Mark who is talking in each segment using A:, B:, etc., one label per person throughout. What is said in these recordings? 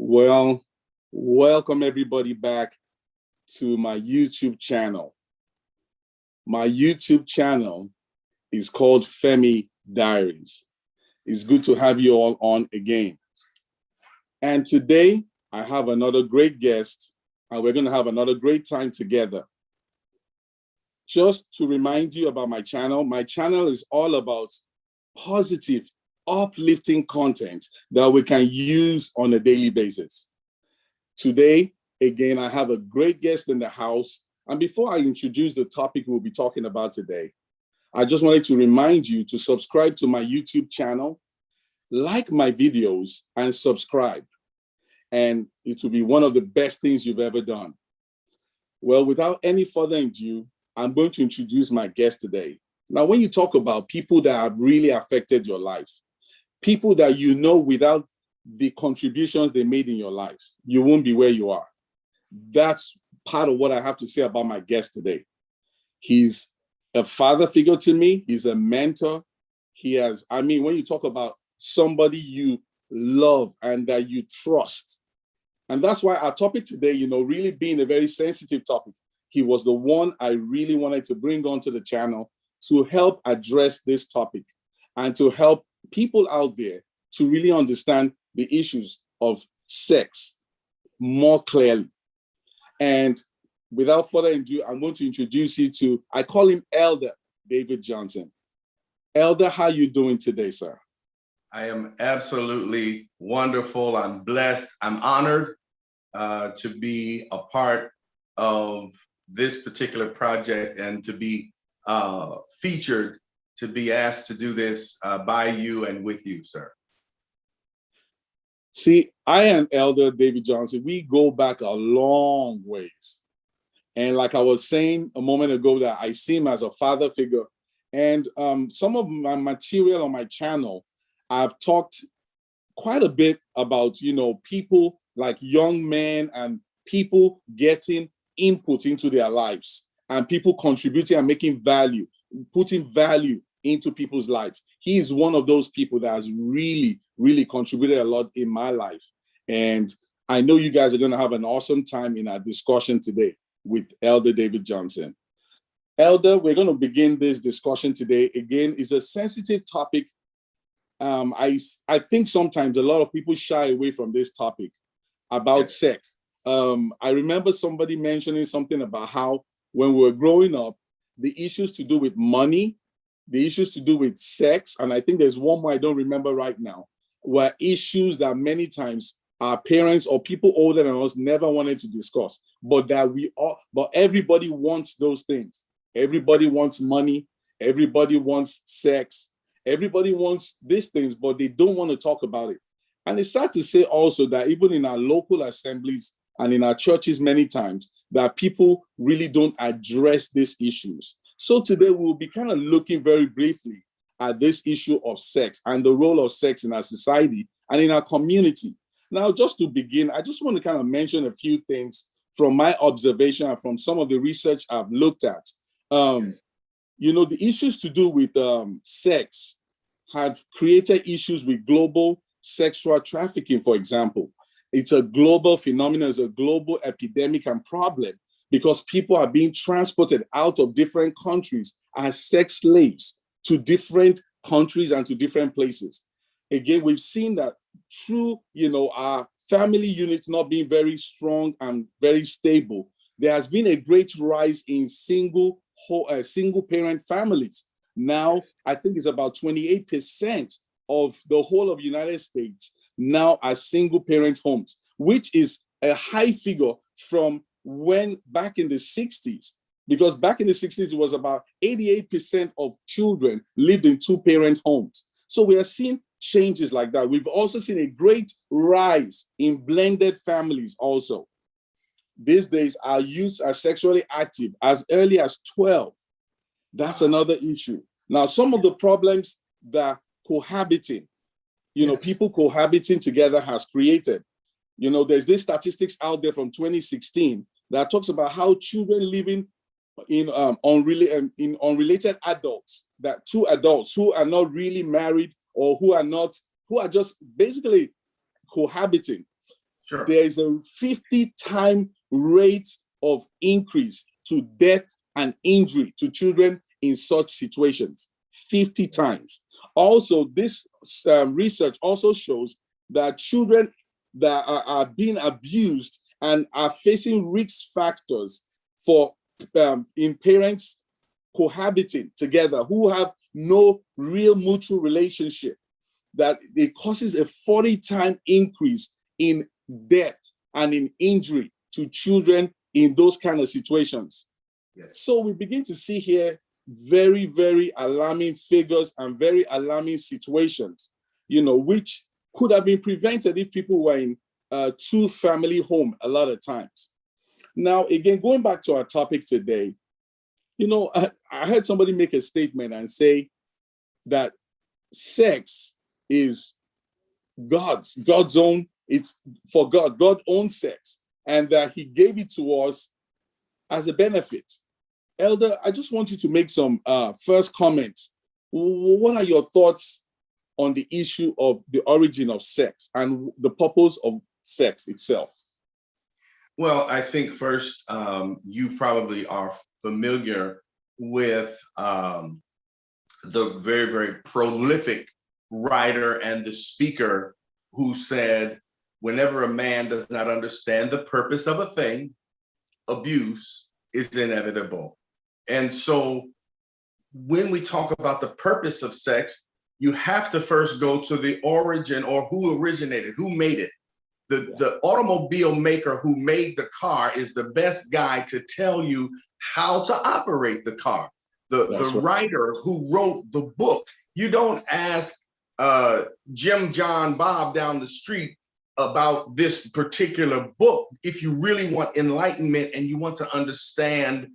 A: Well, welcome everybody back to my YouTube channel. My YouTube channel is called Femi Diaries. It's good to have you all on again. And today I have another great guest, and we're going to have another great time together. Just to remind you about my channel is all about positive, uplifting content that we can use on a daily basis. Today, again, I have a great guest in the house. And before I introduce the topic we'll be talking about today, I just wanted to remind you to subscribe to my YouTube channel, like my videos, and subscribe. And it will be one of the best things you've ever done. Well, without any further ado, I'm going to introduce my guest today. Now, when you talk about people that have really affected your life, people that you know without the contributions they made in your life, you won't be where you are. That's part of what I have to say about my guest today. He's a father figure to me. He's a mentor. When you talk about somebody you love and that you trust, and that's why our topic today, really being a very sensitive topic, he was the one I really wanted to bring onto the channel to help address this topic and to help people out there to really understand the issues of sex more clearly. And without further ado, I'm going to introduce you to, I call him Elder David Johnson. Elder, how are you doing today, sir?
B: I am absolutely wonderful. I'm blessed. I'm honored to be a part of this particular project and to be featured, to be asked to do this by you and with you, sir.
A: See, I am Elder David Johnson. We go back a long ways. And like I was saying a moment ago, that I see him as a father figure. And some of my material on my channel, I've talked quite a bit about, people like young men and people getting input into their lives and people contributing and making value, putting value into people's lives. He is one of those people that has really, really contributed a lot in my life. And I know you guys are going to have an awesome time in our discussion today with Elder David Johnson. Elder, we're going to begin this discussion today. Again, it's a sensitive topic. I think sometimes a lot of people shy away from this topic about sex. I remember somebody mentioning something about how when we were growing up, the issues to do with money, the issues to do with sex, and I think there's one more I don't remember right now, were issues that many times our parents or people older than us never wanted to discuss, but everybody wants those things. Everybody wants money, everybody wants sex, everybody wants these things, but they don't want to talk about it. And it's sad to say also that even in our local assemblies and in our churches many times, that people really don't address these issues. So today we'll be kind of looking very briefly at this issue of sex and the role of sex in our society and in our community. Now, just to begin, I just want to kind of mention a few things from my observation and from some of the research I've looked at. The issues to do with sex have created issues with global sexual trafficking, for example. It's a global phenomenon, it's a global epidemic and problem because people are being transported out of different countries as sex slaves to different countries and to different places. Again, we've seen that through, our family units not being very strong and very stable, there has been a great rise in single parent families. Now, I think it's about 28% of the whole of the United States now are single parent homes, which is a high figure from when back in the 60s, because back in the 60s, it was about 88% of children lived in two-parent homes. So we are seeing changes like that. We've also seen a great rise in blended families also. These days, our youths are sexually active as early as 12. That's another issue. Now, some of the problems that cohabiting, people cohabiting together has created. There's this statistics out there from 2016 that talks about how children living in unrelated adults, that two adults who are not really married or who are just basically cohabiting,
B: Sure.
A: there is a 50-time rate of increase to death and injury to children in such situations. 50 times. Also, this research also shows that children that are being abused and are facing risk factors for in parents cohabiting together who have no real mutual relationship, that it causes a 40-time increase in death and in injury to children in those kind of situations.
B: Yes.
A: So we begin to see here very, very alarming figures and very alarming situations, which could have been prevented if people were in a two-family home a lot of times. Now, again, going back to our topic today, I heard somebody make a statement and say that sex is God's own, it's for God. God owns sex, and that he gave it to us as a benefit. Elder, I just want you to make some first comments. What are your thoughts on the issue of the origin of sex and the purpose of sex itself?
B: Well, I think first, you probably are familiar with the very, very prolific writer and the speaker who said, whenever a man does not understand the purpose of a thing, abuse is inevitable. And so when we talk about the purpose of sex, you have to first go to the origin, or who originated, who made it. The automobile maker who made the car is the best guy to tell you how to operate the car. The writer who wrote the book, you don't ask Jim, John, Bob down the street about this particular book. If you really want enlightenment and you want to understand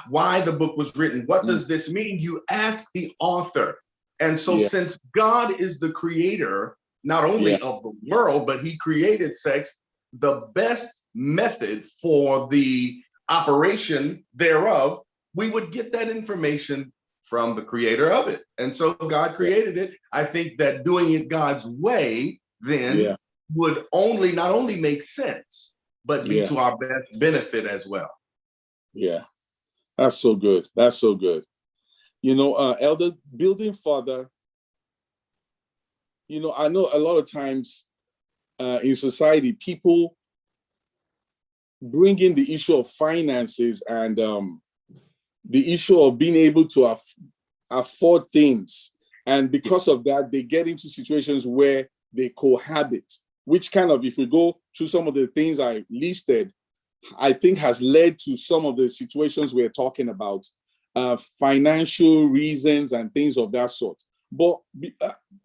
B: why the book was written, what does this mean? You ask the author. And so since God is the creator, not only of the world, but he created sex, the best method for the operation thereof, we would get that information from the creator of it. And so God created it. I think that doing it God's way then would not only make sense, but be to our best benefit as well.
A: Yeah, that's so good. That's so good. Elder, building further, I know a lot of times in society, people bring in the issue of finances and the issue of being able to afford things. And because of that, they get into situations where they cohabit, which kind of, if we go through some of the things I listed, I think has led to some of the situations we're talking about, financial reasons and things of that sort. But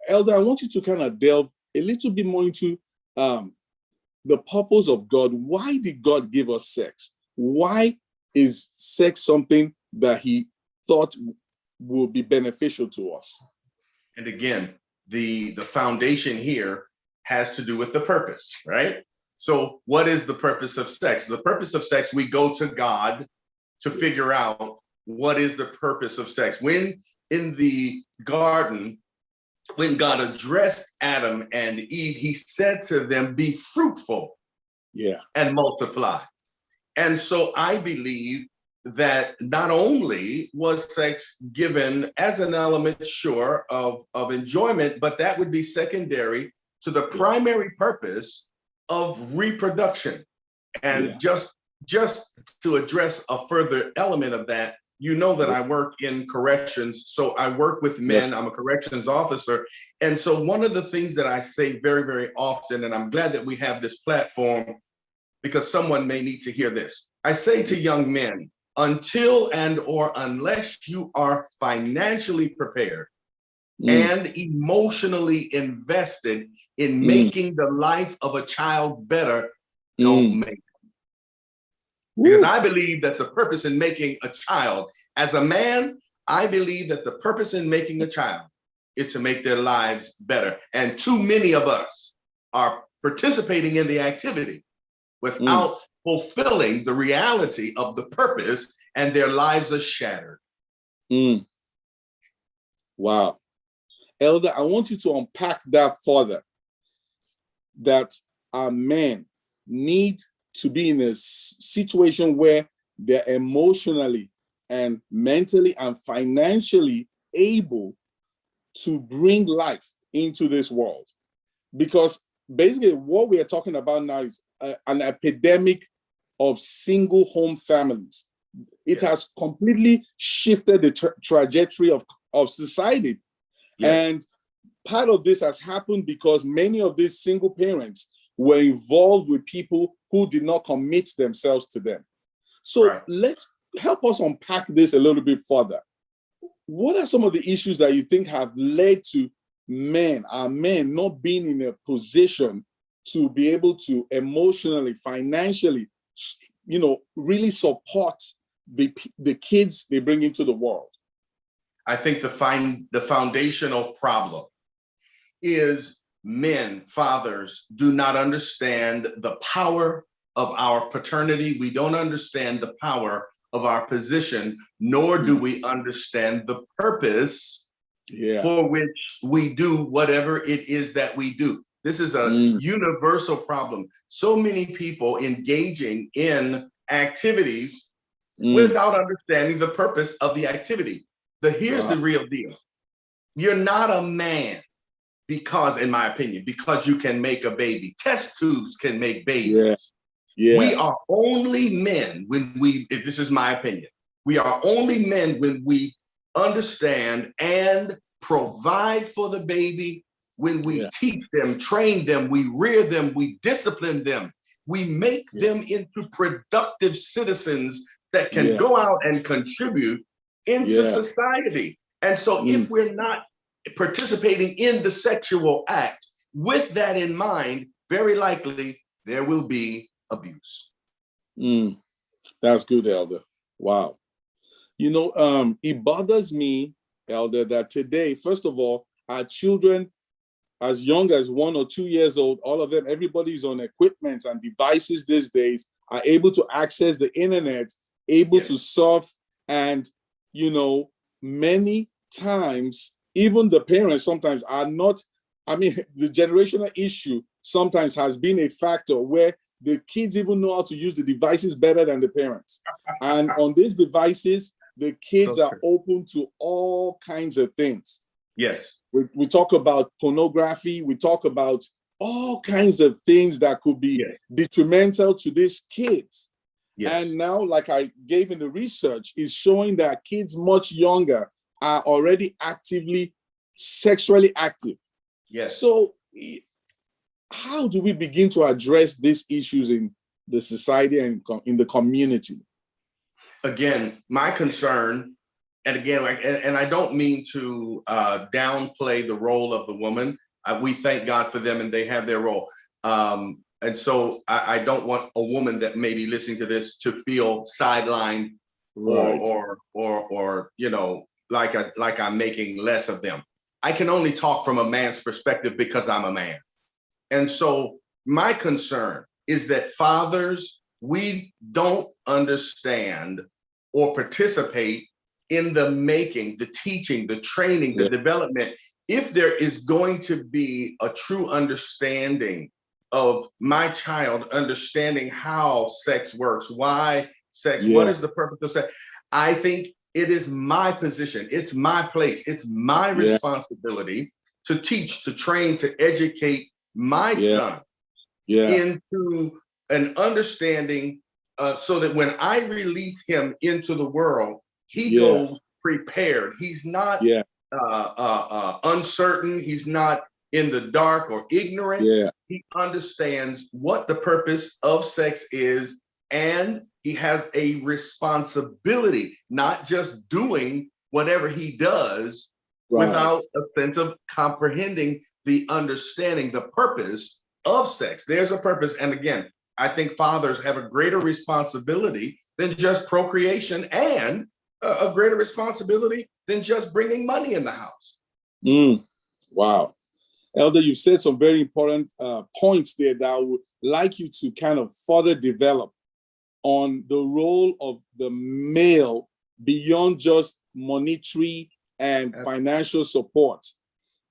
A: Elder, I want you to kind of delve a little bit more into the purpose of God. Why did God give us sex? Why is sex something that he thought will be beneficial to us?
B: And again, the foundation here has to do with the purpose, right? So what is the purpose of sex? The purpose of sex, we go to God to figure out what is the purpose of sex. When in the garden, when God addressed Adam and Eve, he said to them, be fruitful and multiply. And so I believe that not only was sex given as an element, sure, of enjoyment, but that would be secondary to the primary purpose of reproduction. And just to address a further element of that, that I work in corrections. So I work with men. I'm a corrections officer. And so one of the things that I say very, very often, and I'm glad that we have this platform because someone may need to hear this. I say to young men, until and or unless you are financially prepared and emotionally invested in making the life of a child better, don't make it. Because I believe that the purpose in making a child, as a man, I believe that the purpose in making a child is to make their lives better. And too many of us are participating in the activity without fulfilling the reality of the purpose, and their lives are shattered.
A: Wow. Elder, I want you to unpack that further, that our men, need to be in a situation where they're emotionally and mentally and financially able to bring life into this world. Because basically what we are talking about now is an epidemic of single home families. It has completely shifted the trajectory of society.
B: Yes.
A: And part of this has happened because many of these single parents were involved with people who did not commit themselves to them. So let's help us unpack this a little bit further. What are some of the issues that you think have led to our men not being in a position to be able to emotionally, financially, really support the kids they bring into the world?
B: I think the foundational problem is men, fathers, do not understand the power of our paternity. We don't understand the power of our position, nor do we understand the purpose for which we do whatever it is that we do. This is a universal problem. So many people engaging in activities without understanding the purpose of the activity. Here's the real deal. You're not a man because, in my opinion, because you can make a baby. Test tubes can make babies. We are only men when this is my opinion, we are only men when we understand and provide for the baby, when we teach them, train them, we rear them, we discipline them, we make them into productive citizens that can go out and contribute into society. And so if we're not participating in the sexual act with that in mind, very likely there will be abuse.
A: That's good, Elder. Wow. It bothers me, Elder, that today, first of all, our children, as young as 1 or 2 years old, all of them, everybody's on equipment and devices these days, are able to access the internet, able to surf, and, many times, even the parents sometimes are not, the generational issue sometimes has been a factor where the kids even know how to use the devices better than the parents. And on these devices, the kids are open to all kinds of things.
B: Yes.
A: We talk about pornography. We talk about all kinds of things that could be detrimental to these kids. And now, like I gave in the research, is showing that kids much younger are already actively sexually active. So how do we begin to address these issues in the society and in the community?
B: Again, my concern, and again, and I don't mean to downplay the role of the woman. We thank God for them and they have their role. And so I don't want a woman that may be listening to this to feel sidelined or like I'm making less of them. I can only talk from a man's perspective because I'm a man. And so my concern is that fathers, we don't understand or participate in the making, the teaching, the training, the development. If there is going to be a true understanding of my child understanding how sex works, why sex, what is the purpose of sex, I think it is my position, it's my place, it's my responsibility to teach, to train, to educate my son into an understanding so that when I release him into the world, he goes prepared. He's not uncertain. He's not in the dark or ignorant. He understands what the purpose of sex is, and he has a responsibility, not just doing whatever he does without a sense of comprehending the understanding, the purpose of sex. There's a purpose. And again, I think fathers have a greater responsibility than just procreation, and a greater responsibility than just bringing money in the house.
A: Wow. Elder, you've said some very important points there that I would like you to kind of further develop on the role of the male beyond just monetary and financial support.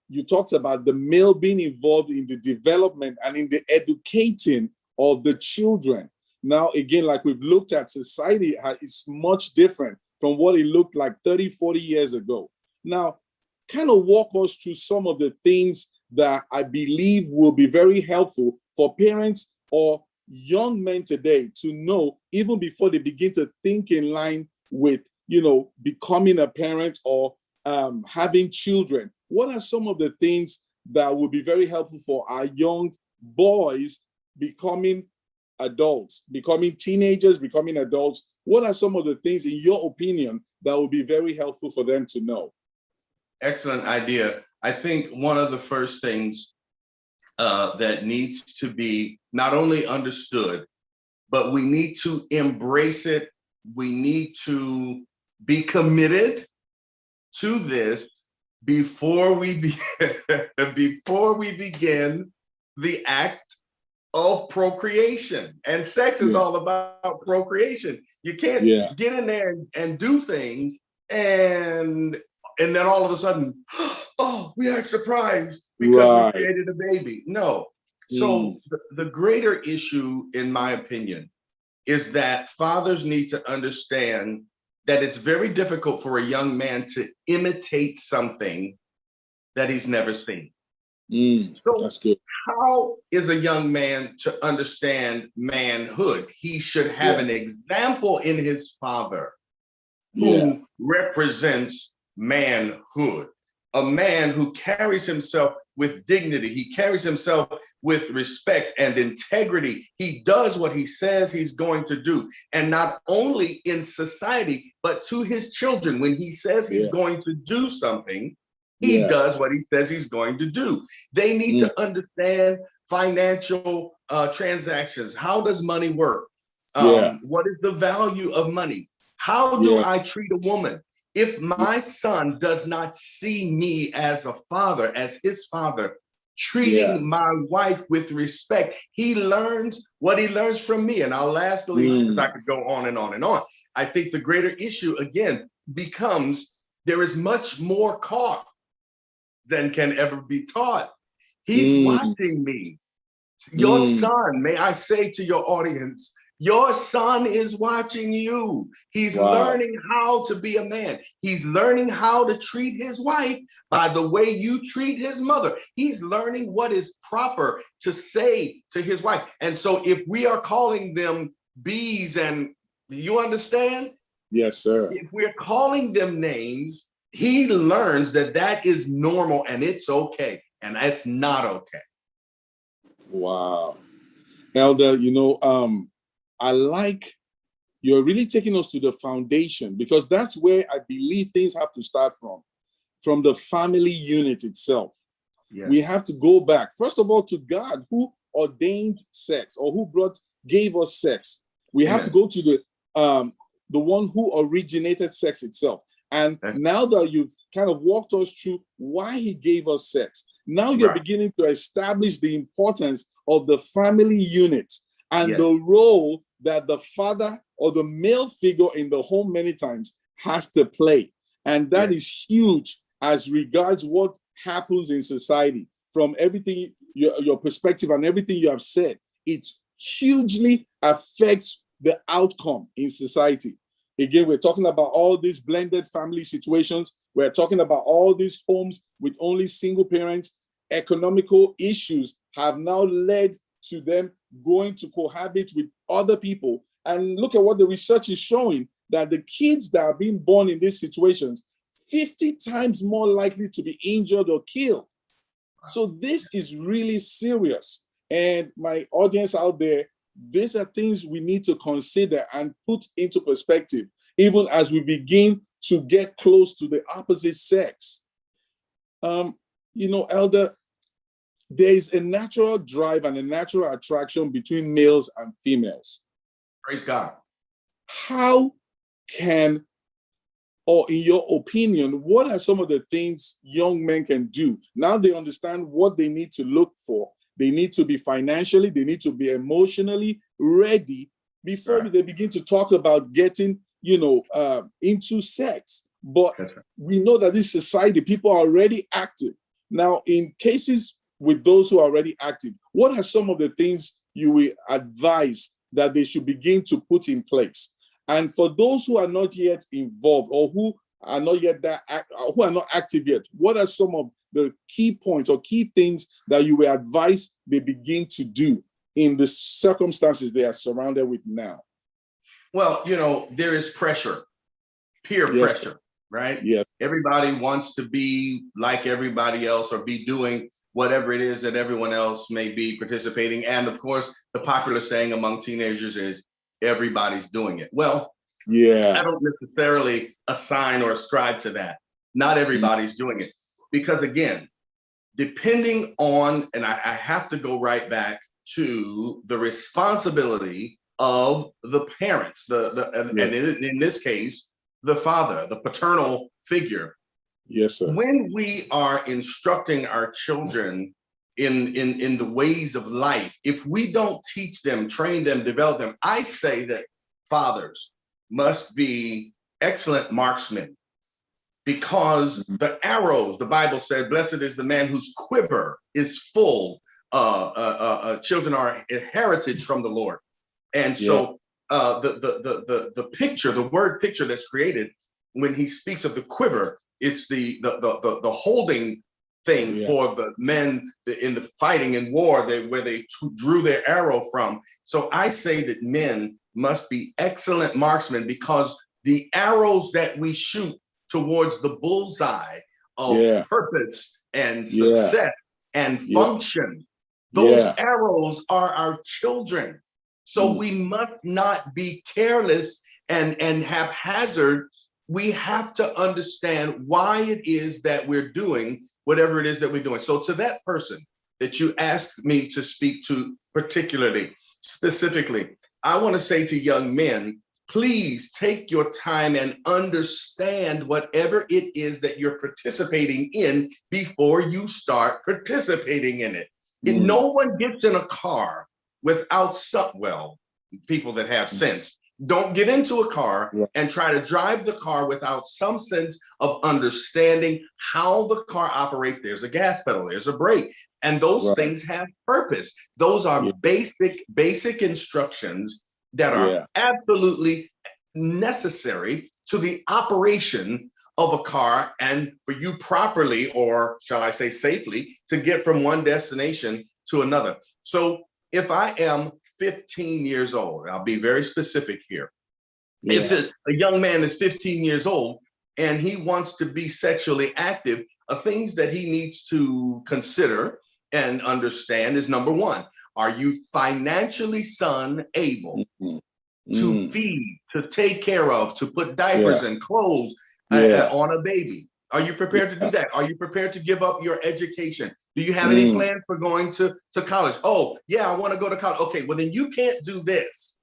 A: You talked about the male being involved in the development and in the educating of the children. Now, again, like we've looked at, society is much different from what it looked like 30, 40 years ago. Now, kind of walk us through some of the things that I believe will be very helpful for parents or young men today to know, even before they begin to think in line with, becoming a parent or having children. What are some of the things that will be very helpful for our young boys becoming adults, becoming teenagers, becoming adults? What are some of the things, in your opinion, that will be very helpful for them to know?
B: Excellent idea. I think one of the first things that needs to be not only understood, but we need to embrace it. We need to be committed to this before we begin the act of procreation. And sex is all about procreation. You can't get in there and do things and then all of a sudden, oh, we act surprised because we created a baby. No. So the greater issue, in my opinion, is that fathers need to understand that it's very difficult for a young man to imitate something that he's never seen. So
A: that's good.
B: How is a young man to understand manhood? He should have an example in his father who represents manhood, a man who carries himself with dignity. He carries himself with respect and integrity. He does what he says he's going to do. And not only in society, but to his children. When he says he's going to do something, he does what he says he's going to do. They need to understand financial transactions. How does money work? What is the value of money? How do I treat a woman? If my son does not see me as a father, as his father, treating my wife with respect, he learns what he learns from me. And I'll lastly, because I could go on and on and on. I think the greater issue, again, becomes there is much more caught than can ever be taught. He's watching me. Your son, may I say to your audience, your son is watching you. He's learning how to be a man. He's learning how to treat his wife by the way you treat his mother. He's learning what is proper to say to his wife. And so if we are calling them bees, and you understand?
A: Yes, sir.
B: If we're calling them names, he learns that that is normal and it's okay. And that's not okay.
A: Wow. Elder, I like you're really taking us to the foundation, because that's where I believe things have to start from the family unit itself. We have to go back, first of all, to God, who ordained sex, or who gave us sex. We have to go to the one who originated sex itself. And now that you've kind of walked us through why he gave us sex, now you're beginning to establish the importance of the family unit and the role that the father or the male figure in the home many times has to play. And that is huge as regards what happens in society. From everything, your perspective and everything you have said, it hugely affects the outcome in society. Again, we're talking about all these blended family situations. We're talking about all these homes with only single parents. Economical issues have now led to them going to cohabit with other people. And look at what the research is showing, that the kids that are being born in these situations, 50 times more likely to be injured or killed. So this is really serious. And my audience out there, these are things we need to consider and put into perspective, even as we begin to get close to the opposite sex. Elder, there is a natural drive and a natural attraction between males and females.
B: Praise God.
A: How can, or in your opinion, what are some of the things young men can do? Now they understand what they need to look for. They need to be financially, they need to be emotionally ready before they begin to talk about getting, into sex. But we know that this society, people are already active. Now, in cases with those who are already active, what are some of the things you will advise that they should begin to put in place? And for those who are not yet involved, or who are not yet who are not active yet, what are some of the key points or key things that you will advise they begin to do in the circumstances they are surrounded with now?
B: Well, there is pressure, peer
A: Yes,
B: pressure, right?
A: yes,
B: Everybody wants to be like everybody else or be doing whatever it is that everyone else may be participating. And of course, the popular saying among teenagers is everybody's doing it. Well, I
A: yeah,
B: don't necessarily assign or ascribe to that. Not everybody's doing it. Because again, depending on, and I have to go right back to the responsibility of the parents, and in this case, the father, the paternal figure.
A: yes, sir.
B: When we are instructing our children in the ways of life, if we don't teach them, train them, develop them, I say that fathers must be excellent marksmen, because the arrows, the Bible said, blessed is the man whose quiver is full. Children are a heritage from the Lord. And so the picture, the word picture that's created when he speaks of the quiver, it's the holding thing for the men in the fighting in war, where they drew their arrow from. So I say that men must be excellent marksmen, because the arrows that we shoot towards the bullseye of purpose and success and function, those arrows are our children. So we must not be careless and haphazard. We have to understand why it is that we're doing whatever it is that we're doing. So to that person that you asked me to speak to particularly, specifically, I want to say to young men, please take your time and understand whatever it is that you're participating in before you start participating in it. No one gets in a car without people that have sense don't get into a car and try to drive the car without some sense of understanding how the car operates. There's a gas pedal, there's a brake, and those things have purpose. Those are basic instructions that are absolutely necessary to the operation of a car, and for you properly, or shall I say safely, to get from one destination to another. So if I am 15 years old, I'll be very specific here. If a young man is 15 years old and he wants to be sexually active, things that he needs to consider and understand is, number one, are you financially, son, able to feed, to take care of, to put diapers and clothes on a baby? Are you prepared to do that? Are you prepared to give up your education? Do you have any plans for going to college? Oh, yeah, I want to go to college. Okay, well, then you can't do this.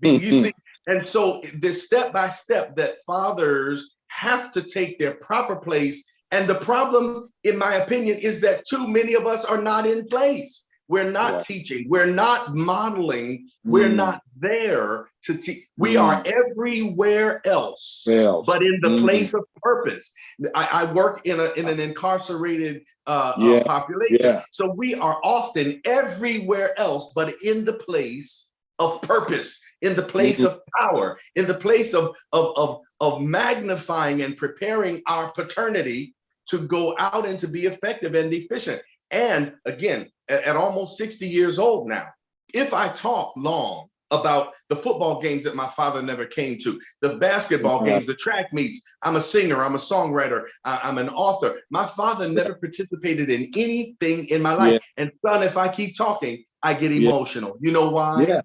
B: You see, and so this step by step that fathers have to take their proper place. And the problem, in my opinion, is that too many of us are not in place. We're not teaching. We're not modeling. We're not there to teach. We are everywhere else, but in the place of purpose. I work in an incarcerated population. So we are often everywhere else, but in the place of purpose, in the place of power, in the place of magnifying and preparing our paternity to go out and to be effective and efficient. And again, at almost 60 years old now, if I talk long about the football games that my father never came to, the basketball games, the track meets, I'm a singer, I'm a songwriter, I'm an author. My father never participated in anything in my life. And son, if I keep talking, I get emotional. You know why?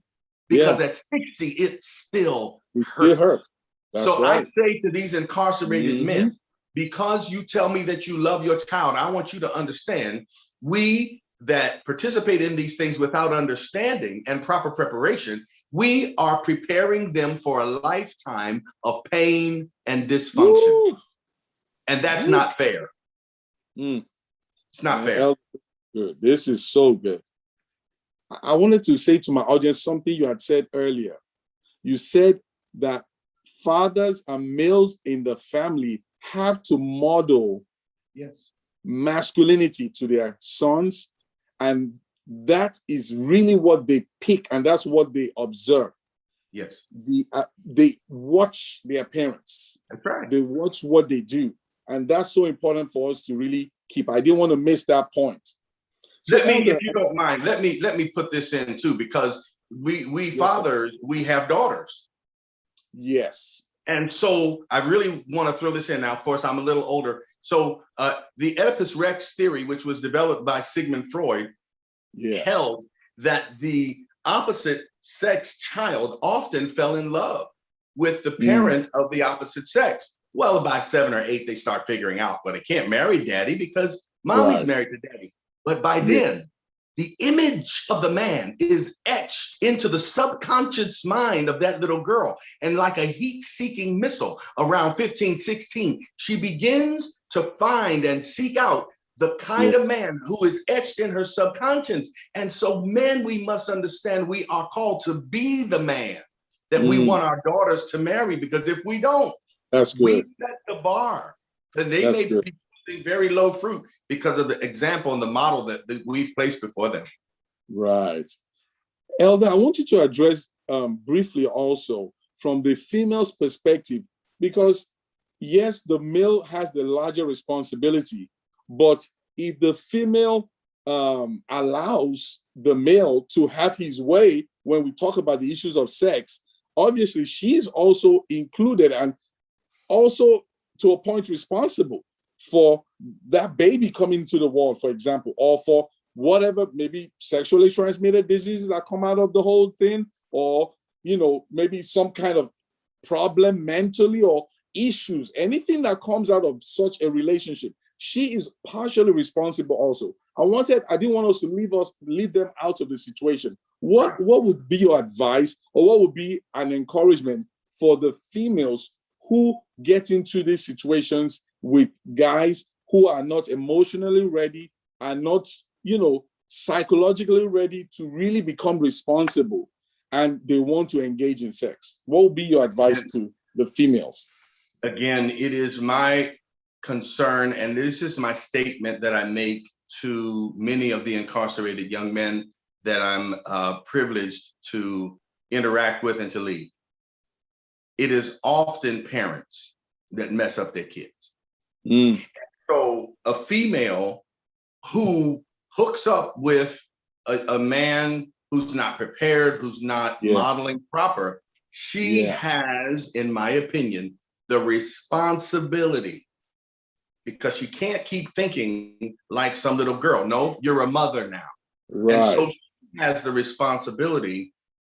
B: Because at 60, it still hurts. So I say to these incarcerated men, because you tell me that you love your child, I want you to understand, we that participate in these things without understanding and proper preparation, we are preparing them for a lifetime of pain and dysfunction. And that's not fair. It's not fair.
A: Good. This is so good. I wanted to say to my audience something you had said earlier. You said that fathers and males in the family have to model masculinity to their sons, and that is really what they pick, and that's what they observe.
B: Yes.
A: They watch their parents.
B: That's right.
A: They watch what they do. And that's so important for us to really keep. I didn't want to miss that point. So
B: let me, if you don't mind, let me put this in too, because we yes, fathers, we have daughters.
A: Yes.
B: And so I really want to throw this in now. Of course, I'm a little older. So the Oedipus Rex theory, which was developed by Sigmund Freud, yes, held that the opposite sex child often fell in love with the parent of the opposite sex. Well, by 7 or 8, they start figuring out, well, they can't marry daddy because mommy's married to daddy. But by then, the image of the man is etched into the subconscious mind of that little girl. And like a heat-seeking missile, around 15, 16, she begins to find and seek out the kind of man who is etched in her subconscious. And so men, we must understand we are called to be the man that we want our daughters to marry, because if we don't, we set the bar. And they may be very low fruit because of the example and the model that we've placed before them.
A: Right. Elder, I want you to address briefly also from the female's perspective, because yes, the male has the larger responsibility, but if the female allows the male to have his way when we talk about the issues of sex, obviously she is also included and also to a point responsible for that baby coming to the world, for example, or for whatever, maybe sexually transmitted diseases that come out of the whole thing, or, you know, maybe some kind of problem mentally or issues, anything that comes out of such a relationship. She is partially responsible also. I didn't want us to leave them out of the situation. What would be your advice, or what would be an encouragement for the females who get into these situations with guys who are not emotionally ready, are not, psychologically ready to really become responsible, and they want to engage in sex? What would be your advice to the females?
B: Again, it is my concern, and this is my statement that I make to many of the incarcerated young men that I'm privileged to interact with and to lead. It is often parents that mess up their kids. So a female who hooks up with a man who's not prepared, who's not modeling proper, she has, in my opinion, the responsibility, because she can't keep thinking like some little girl. No, you're a mother now. Right. And so she has the responsibility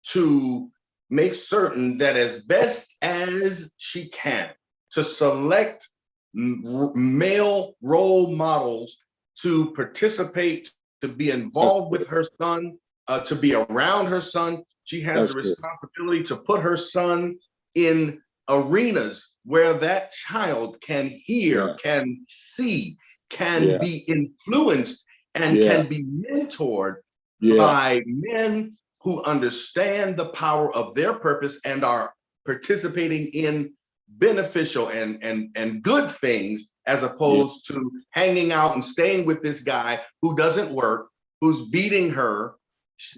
B: to make certain that as best as she can, to select male role models to participate, to be involved with her son, to be around her son. She has the responsibility to put her son in arenas where that child can hear, can see, can be influenced, and can be mentored by men who understand the power of their purpose and are participating in beneficial and good things, as opposed to hanging out and staying with this guy who doesn't work, who's beating her.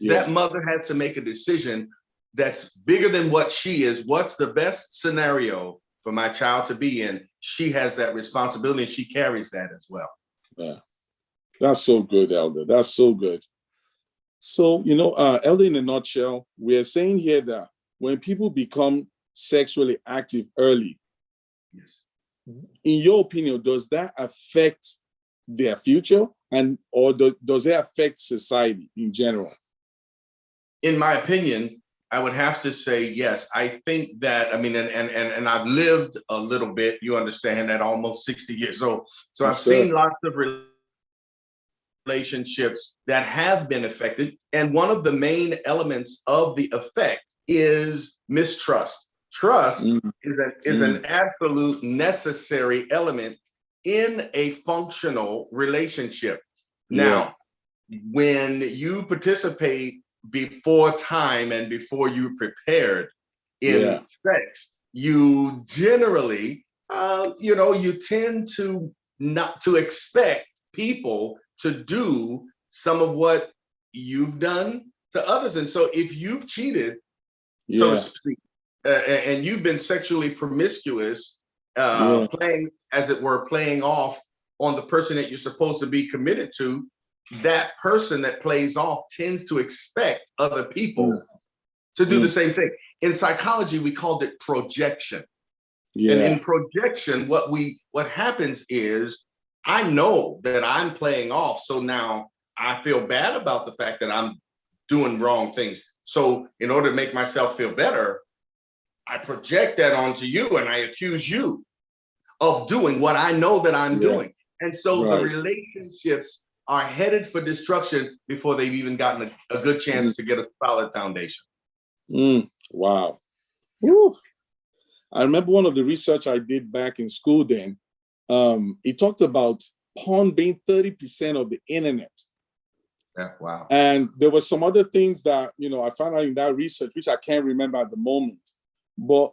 B: That mother had to make a decision that's bigger than what she is. What's the best scenario for my child to be in? She has that responsibility, and she carries that as well.
A: Yeah, that's so good, Elder. That's so good. So, Elder, in a nutshell, we are saying here that when people become sexually active early, in your opinion, does that affect their future, or does it affect society in general?
B: In my opinion, I would have to say yes. I think that, and I've lived a little bit, you understand, at almost 60 years old. So I've seen lots of relationships that have been affected. And one of the main elements of the effect is mistrust. Trust is an absolute necessary element in a functional relationship. Now, when you participate before time and before you prepared in sex, you generally, you tend to not to expect people to do some of what you've done to others. And so if you've cheated, so to speak, and you've been sexually promiscuous, playing, as it were, playing off on the person that you're supposed to be committed to, that person that plays off tends to expect other people to do the same thing. In psychology, we called it projection. And in projection, what happens is, I know that I'm playing off, so now I feel bad about the fact that I'm doing wrong things. So in order to make myself feel better, I project that onto you and I accuse you of doing what I know that I'm doing. And so the relationships are headed for destruction before they've even gotten a good chance to get a solid foundation.
A: Wow. Woo. I remember one of the research I did back in school then, it talked about porn being 30% of the internet.
B: Yeah, wow.
A: And there were some other things that, I found out in that research, which I can't remember at the moment. But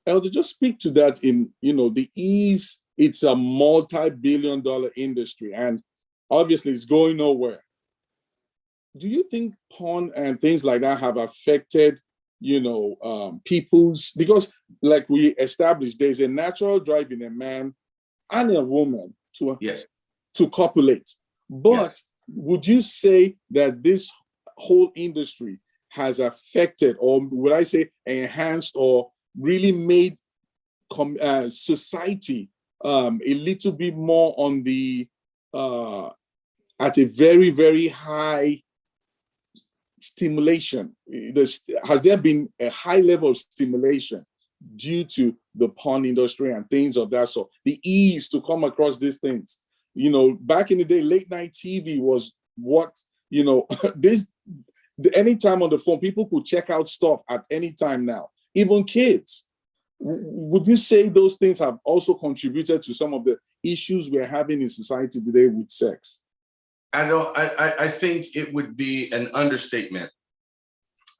A: Elder, just speak to that in, the ease. It's a multi-billion-dollar industry, and obviously it's going nowhere. Do you think porn and things like that have affected, people's, because like we established, there's a natural drive in a man and a woman to copulate. But would you say that this whole industry has affected, or would I say enhanced, or really made society a little bit more on the at a very, very high stimulation? Has there been a high level of stimulation due to the porn industry and things of that sort? The ease to come across these things. Back in the day, late night TV was what, this, anytime on the phone, people could check out stuff at any time now, even kids. Would you say those things have also contributed to some of the issues we're having in society today with sex?
B: I think it would be an understatement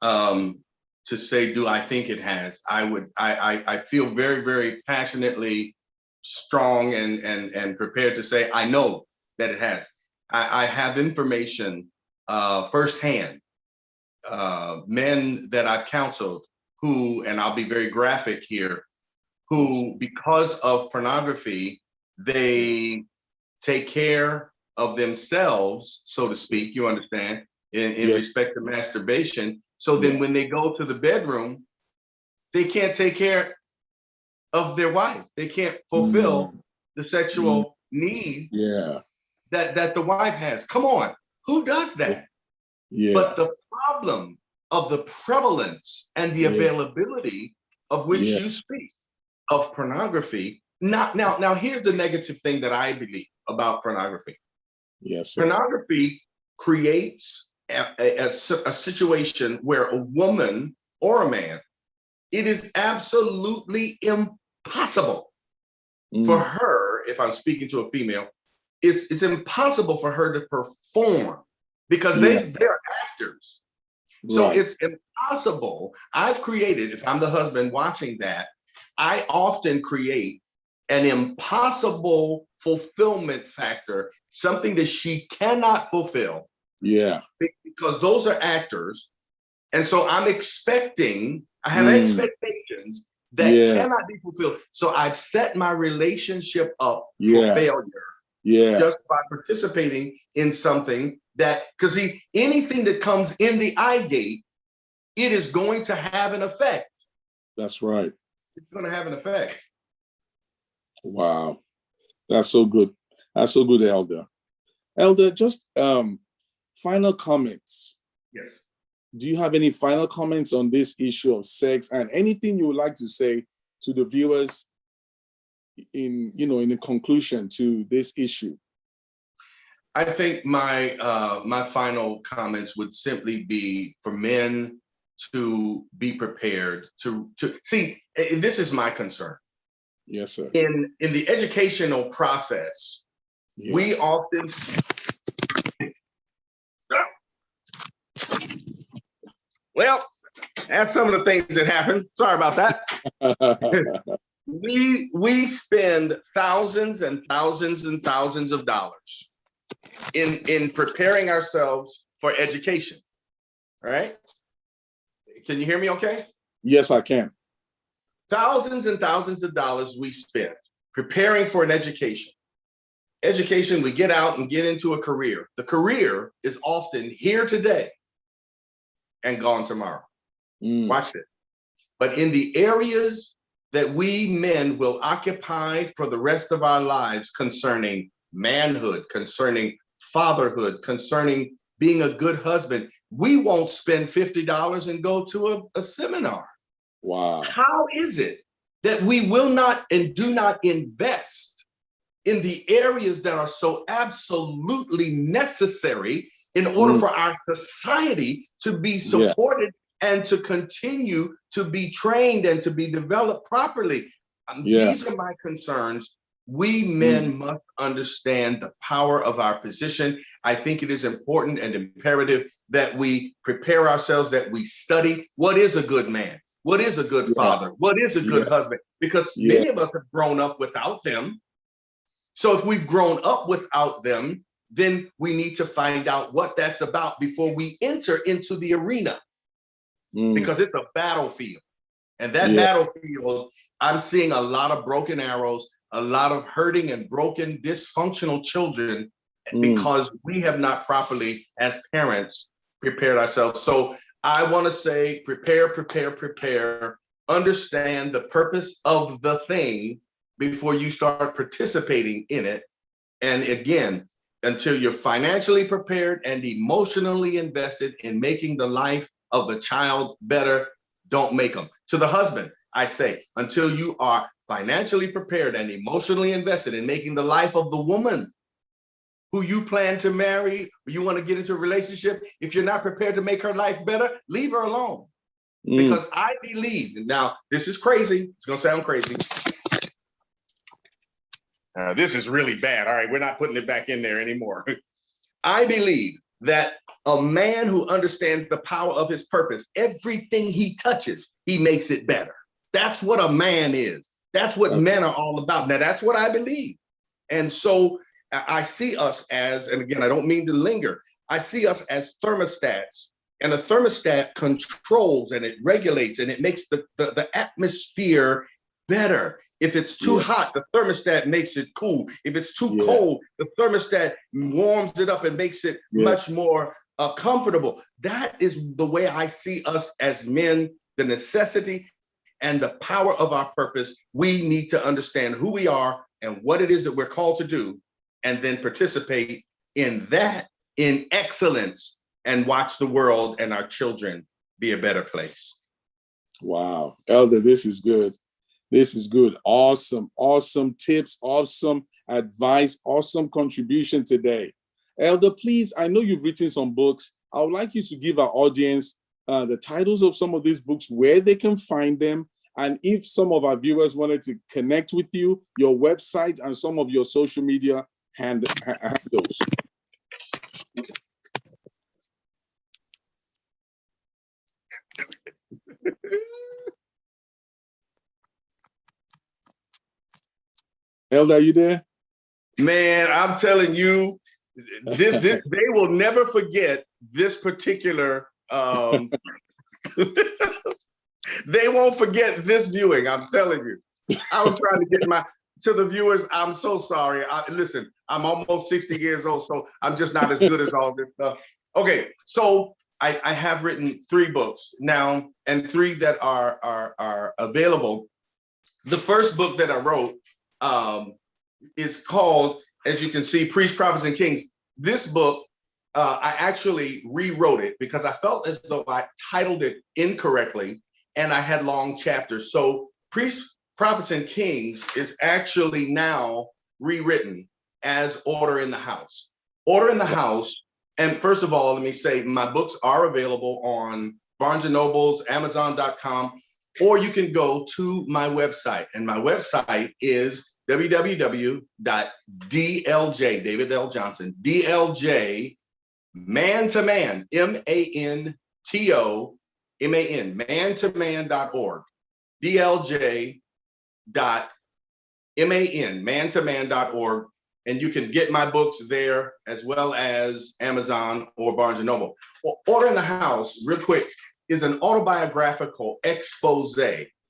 B: to say, do I think it has? I feel very, very passionately strong and prepared to say, I know that it has. I have information firsthand, men that I've counseled who, and I'll be very graphic here, who, because of pornography, they take care of themselves, so to speak, you understand, in respect to masturbation. So then when they go to the bedroom, they can't take care of their wife. They can't fulfill the sexual need that the wife has. Come on, who does that? But the problem of the prevalence and the availability of which you speak, of pornography. Now, here's the negative thing that I believe about pornography.
A: Yes, sir.
B: Pornography creates a situation where a woman or a man, it is absolutely impossible for her, if I'm speaking to a female, it's impossible for her to perform because they're actors. So it's impossible. I've created, if I'm the husband watching that, I often create an impossible fulfillment factor, something that she cannot fulfill. Because those are actors. And so I have expectations that cannot be fulfilled. So I've set my relationship up for failure just by participating in something that, because see, anything that comes in the eye gate, it is going to have an effect.
A: That's right.
B: It's going to have an effect.
A: Wow. That's so good. That's so good, Elder. Elder, just final comments.
B: Yes.
A: Do you have any final comments on this issue of sex, and anything you would like to say to the viewers in the conclusion to this issue?
B: I think my final comments would simply be for men to be prepared to see. This is my concern.
A: Yes, sir.
B: In the educational process, we often that's some of the things that happen. Sorry about that. we spend thousands and thousands and thousands of dollars in preparing ourselves for education. All right. Can you hear me okay?
A: Yes, I can.
B: Thousands and thousands of dollars we spend preparing for an education. Education, we get out and get into a career. The career is often here today and gone tomorrow. Watch it. But in the areas that we men will occupy for the rest of our lives concerning manhood, concerning fatherhood, concerning being a good husband, we won't spend $50 and go to a seminar.
A: Wow.
B: How is it that we will not and do not invest in the areas that are so absolutely necessary in order for our society to be supported and to continue to be trained and to be developed properly? These are my concerns. We men must understand the power of our position. I think it is important and imperative that we prepare ourselves, that we study what is a good man, what is a good father, what is a good husband, because many of us have grown up without them. So if we've grown up without them, then we need to find out what that's about before we enter into the arena, because it's a battlefield. And that battlefield, I'm seeing a lot of broken arrows, a lot of hurting and broken, dysfunctional children, because we have not properly, as parents, prepared ourselves. So I want to say, prepare, prepare, prepare. Understand the purpose of the thing before you start participating in it. And again, until you're financially prepared and emotionally invested in making the life of a child better, don't make them. To the husband, I say, until you are financially prepared and emotionally invested in making the life of the woman who you plan to marry, or you want to get into a relationship, if you're not prepared to make her life better, leave her alone. Because I believe, now this is crazy, it's gonna sound crazy. This is really bad. All right, we're not putting it back in there anymore. I believe that a man who understands the power of his purpose, everything he touches, he makes it better. That's what a man is. That's what men are all about. Now, that's what I believe. And so I see us as, and again, I don't mean to linger, I see us as thermostats. And a thermostat controls and it regulates and it makes the atmosphere better. If it's too hot, the thermostat makes it cool. If it's too cold, the thermostat warms it up and makes it much more comfortable. That is the way I see us as men, the necessity and the power of our purpose. We need to understand who we are and what it is that we're called to do, and then participate in that in excellence and watch the world and our children be a better place.
A: Wow, Elder, this is good. This is good. Awesome, awesome tips, awesome advice, awesome contribution today. Elder, please, I know you've written some books. I would like you to give our audience the titles of some of these books, where they can find them, and if some of our viewers wanted to connect with you, your website and some of your social media handles. Elder, are you there?
B: Man, I'm telling you, this they will never forget this particular they won't forget this viewing. I'm telling you. I was trying to get to the viewers, I'm so sorry. Listen, I'm almost 60 years old, so I'm just not as good as all this stuff. Okay, so I have written 3 books now, and 3 that are available. The first book that I wrote is called, as you can see, Priests, Prophets, and Kings. This book, I actually rewrote it because I felt as though I titled it incorrectly and I had long chapters. So Priests, Prophets, and Kings is actually now rewritten as Order in the House. Order in the House, and first of all, let me say my books are available on Barnes & Noble's, Amazon.com, or you can go to my website. And my website is www.dlj, David L. Johnson, DLJ, man to man, MANTOMAN, mantoman.org, DLJ.man, mantoman.org. and you can get my books there as well as Amazon or Barnes & Noble. Order in the House, real quick, is an autobiographical expose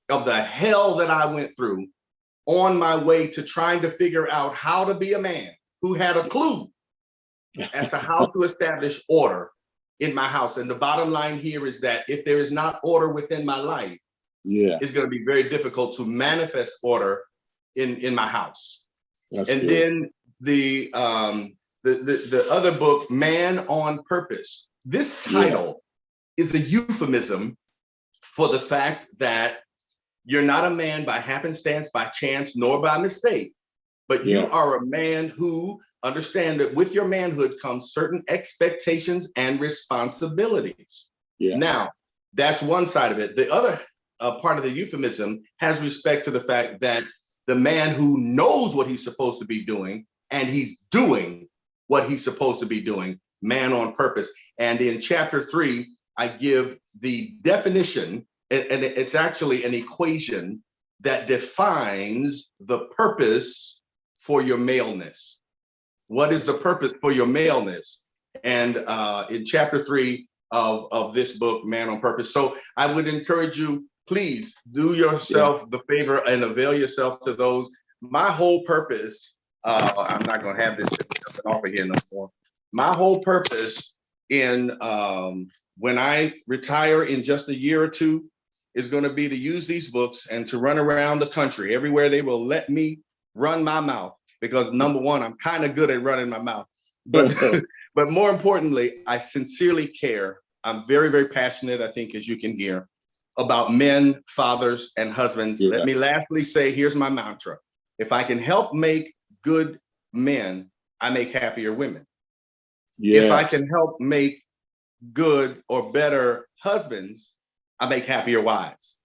B: of the hell that I went through on my way to trying to figure out how to be a man who had a clue as to how to establish order in my house. And the bottom line here is that if there is not order within my life, it's going to be very difficult to manifest order in my house.
A: That's
B: and
A: good.
B: Then the other book, Man on Purpose. This title is a euphemism for the fact that you're not a man by happenstance, by chance, nor by mistake, but you are a man who understand that with your manhood comes certain expectations and responsibilities. Now, that's one side of it. The other part of the euphemism has respect to the fact that the man who knows what he's supposed to be doing and he's doing what he's supposed to be doing, man on purpose. And in chapter 3, I give the definition, and it's actually an equation that defines the purpose for your maleness. What is the purpose for your maleness? And in chapter 3 of this book, Man on Purpose. So I would encourage you, please do yourself the favor and avail yourself to those. My whole purpose, I'm not going to have this offer here no more. My whole purpose in when I retire in just a year or two is going to be to use these books and to run around the country everywhere they will let me run my mouth. Because number one, I'm kind of good at running my mouth, but but more importantly, I sincerely care. I'm very, very passionate, I think, as you can hear, about men, fathers, and husbands. Let me lastly say, here's my mantra. If I can help make good men, I make happier women. If I can help make good or better husbands, I make happier wives.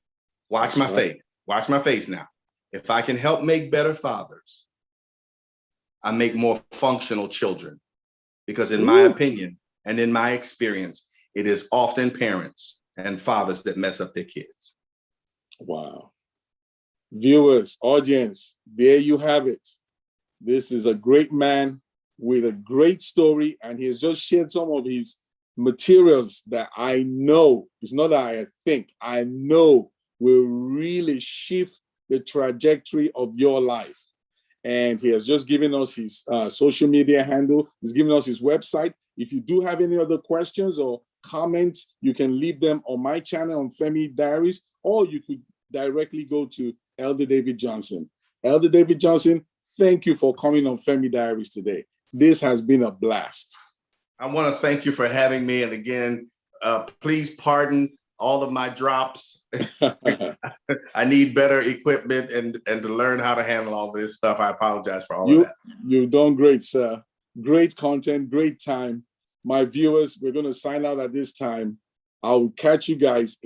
B: Watch my face. Watch my face now. If I can help make better fathers, I make more functional children. Because in my opinion and in my experience, it is often parents and fathers that mess up their kids.
A: Wow. Viewers, audience, there you have it. This is a great man with a great story, and he has just shared some of his materials that I know, it's not that I think, I know will really shift the trajectory of your life. And he has just given us his social media handle. He's given us his website. If you do have any other questions or comments, you can leave them on my channel on Femi Diaries, or you could directly go to Elder David Johnson. Elder David Johnson, thank you for coming on Femi Diaries today. This has been a blast.
B: I want to thank you for having me. And again, please pardon all of my drops. I need better equipment and to learn how to handle all this stuff. I apologize for all of that.
A: You've done great, sir. Great content, great time. My viewers, we're going to sign out at this time. I'll catch you guys